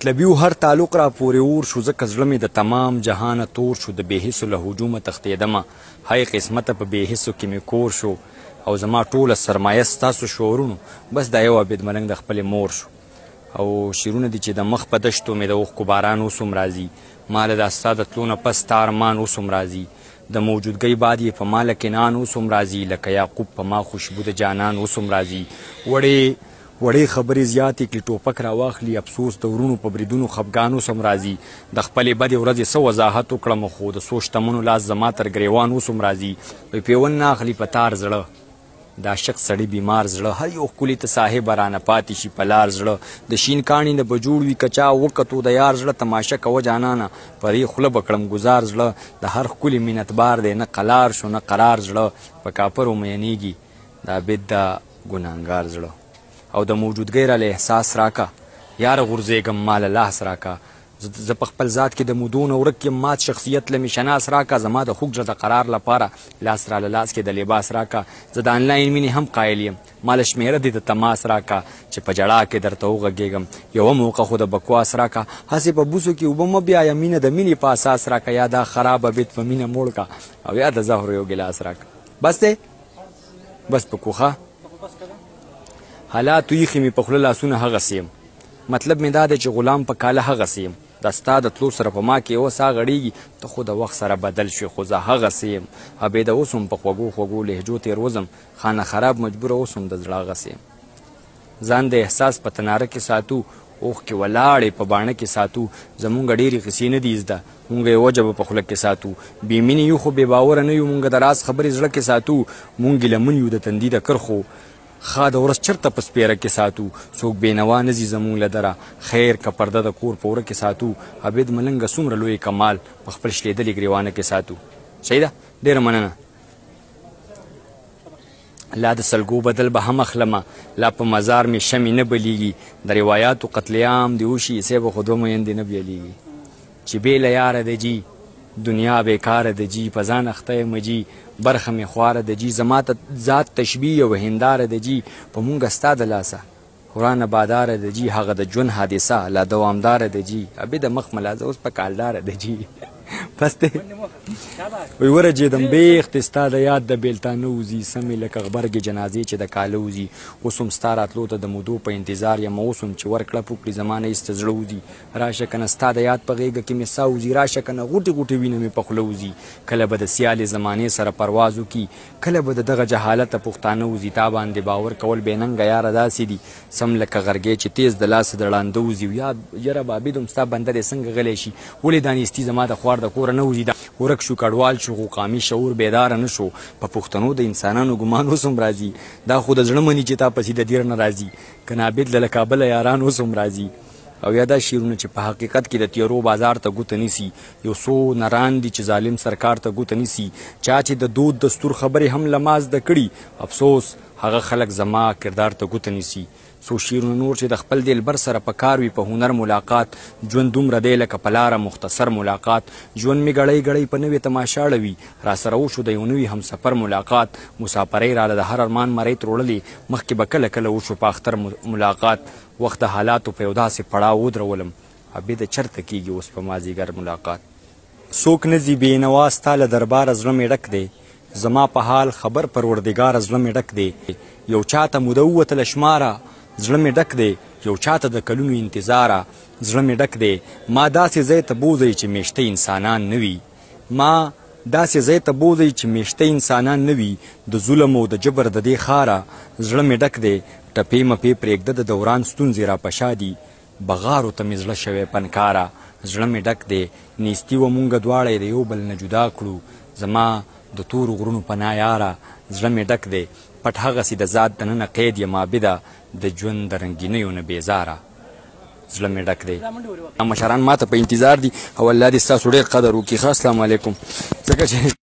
مطلبي و هر تعلق را پورې اور شو ځکه زړه مې د تمام جهانه تور شو د بې حسو له هجومه تښتېدمه هی قسمته په بې حسو کې مې کور شو او زما ټوله سرمایه ستاسو شعرونو بس دا یو عبید ملنګ د خپلې مور شو او شعرونه دي چې د مخ په دشتو مې د اوښکو باران اوس هم راځي ما له دا ستا د تلو نه پس ستا ارمان اوس هم راځي د موجودګۍ باد یې په ما لکنان اوس هم راځي لکه یعقوب په ما خوشبو د جانان اوس هم راځي وړې خبرې زیاتې کړي ټوپک راواخلي افسوس د ورونو په بریدونو خفګان اوس هم راځي د خپلې بدې ورځې څه وضاحت وکړم خو د څو شتمنو لاس زما تر ګریوان اوس هم راځي پیون نه اخلي په تار زړه د عاشق سړي بیمار زړه هر یو ښکلي ته صاحبه رانه پاتې شي په لار زړه د شین کاڼي نه به جوړ وي که چا وکتو د یار زړه تماشه کوه جانانه په دې خوله به کړم ګزار زړه د هر ښکلي مینتبار دی نه قلار شو نه قرار زړه په کاپرو میینېږي د عبید د ګناهګار زړه او د موجودګۍ راله احساس راکه یاره غورځېږم ما له لاس راکه زه په خپل ذات کې د مودو نه ورک یم مات شخصیت له مې شناس راکه زما د خوږ د قرار لپاره لاس راله لاس کې د لباس راکه زه د آنلاین مینې هم قایل یم ما له شمېره دې د تماس راکه چې په ژړا کې درته وغږېږم یوه موقع خو د بکواس راکه هسې په بوسو کې اوبه مه بیایه مینه د مینې په اساس راکه یا دا خرابه بیت په مینه موړ کا او یا د زهرو یو ګلاس راکه بس دی بس په کوخه حالاتو ایښې مې په خوله لاسونه هغسې یم مطلب مې دا دی چې غلام په کاله هغسې یم دا ستا د تلو سره په ما کې یوه ساه غړېږي ته خو د وخت سره بدل شوې خو زه هغسې یم عبیده اوس هم په خوږو لهجو تېروځم خانه خراب مجبوره اوس هم د زړه هغسې یم ځان د احساس په تناره کې ساتو اوښکې ولاړې په باڼه کې ساتو زمونږ ډېرې قصې نه دي زده مونږ یې وجه به په خوله کې ساتو بې مینې یو خو بې باوره نه یو مونږ د راز خبرې زړه کې ساتو مونږ لمن یو د تندي د کرښو ښه د ورځ چرته په سپېره کې ساتو څوک بېنوا نه ځي زمونږ له دره خیر که پرده د کور په وره کې ساتو عبید ملنګه څومره لوی کمال په خپل شلېدلې ګریوانه کې ساتو صحیح ده ډېره مننه لا د سلګو بدل به هم اخلمه لا په مزار مې شمې نه بلیږي د روایاتو قتل عام دې وشي سی به خو دوه میندې نه بیلیږي چې بې له یاره د جي دنیا بیکاره د جي په ځان اخته یم جي برخه مې خواره د جي زما ته ذات تشبیه یوه هنداره د جي په مونږه ستا د لاسه ورانه باداره د جي هغه د ژوند حادثه لا دوامداره د جي عبیده مخ ملازه اوس په کالداره د جي بس دی وی ورجېدم بیخت ستا د یاد د بیلتانه وځي سمې لکه غبرګې جنازې چې د کاله وځي اوس هم ستا راتلو ته د مودو په انتظار یم اوس هم چې ورکړه پوکړي زما نه ایسته زړه وځي راشه که نه ستا د یاد په غېږه کې مې ساه وځي راشه که نه غوټې غوټې وینه مې په خوله وځي کله به د سیالې زمانې سره پرواز وکړي کله به د دغه جهالته پښتانه وځي تا باندې باور کول بې ننګه یاره داسې دي سم لکه غرګې چې تیز د لاسه د ړانده وځي یاره بابید هم ستا بنده دی څنګه غلی شي ولې دا نیستي زما د خوار د کوره نه وځي ورک شو کډوال شو خو قامي شعور بیداره نه شو په پښتنو د انسانانو ګمان اوس هم راځي دا خو د زړه مني چې تا پسې د دیر نه راځي که نابد له کابله یاران اوس هم راځي او یا دا شعرونه چې په حقیقت کې د تیرو بازار ته ګوته نیسي یو څو نران دي چې ظالم سرکار ته ګوته نیسي چا چې د دود دستور خبرې هم له ما زده کړي افسوس هغه خلک زما کردار ته ګوته نیسي څو شعرونه نور چې د خپل دلبر سره په کار وي په هنر ملاقات ژوند دومره دی لکه په لاره مختصر ملاقات ژوند مې ګړی په نوې تماشا ړوي راسره وشو د یو نوي همسفر ملاقات مسافرۍ راله د هر ارمان مرۍ تروړلې مخکې به کله وشو په اختر ملاقات وخت د حالاتو په یو داسې پړاو ودرولم عبیده چرته کیږي اوس په مازدیګر ملاقات څوک نه ځي بېنوا ستا له درباره زړه مې ډک دی زما په حال خبر پروردګاره زړه مې ډک دی یو چاته موده ووتله شماره زړه مې ډک دی یو چاته د کلونو انتظاره زړه مې ډک دی ما داسې ځای ته بوځئ چې میشته انسانان نه وي د ظلم او د جبر د دې ښاره زړه مې ډک دی ټپې مپې پرېږده د دوران ستونزې را پشا دي بغارو ته مې زړه شوی پنکاره زړه مې ډک دی نیستي و مونږ دواړه د یو بل نه جدا کړو زما د تورو غرونو پناه یاره زړه مې ډک دی پټ هغسې د ذات دننه قید یم عابده د ژوند د رنګینیو نه بیزاره زړه مې ډک دی مشران ماته په انتظار دي او الله دې ستاسو ډېر قدر وکړي ښه السلام علیکم ځکه چې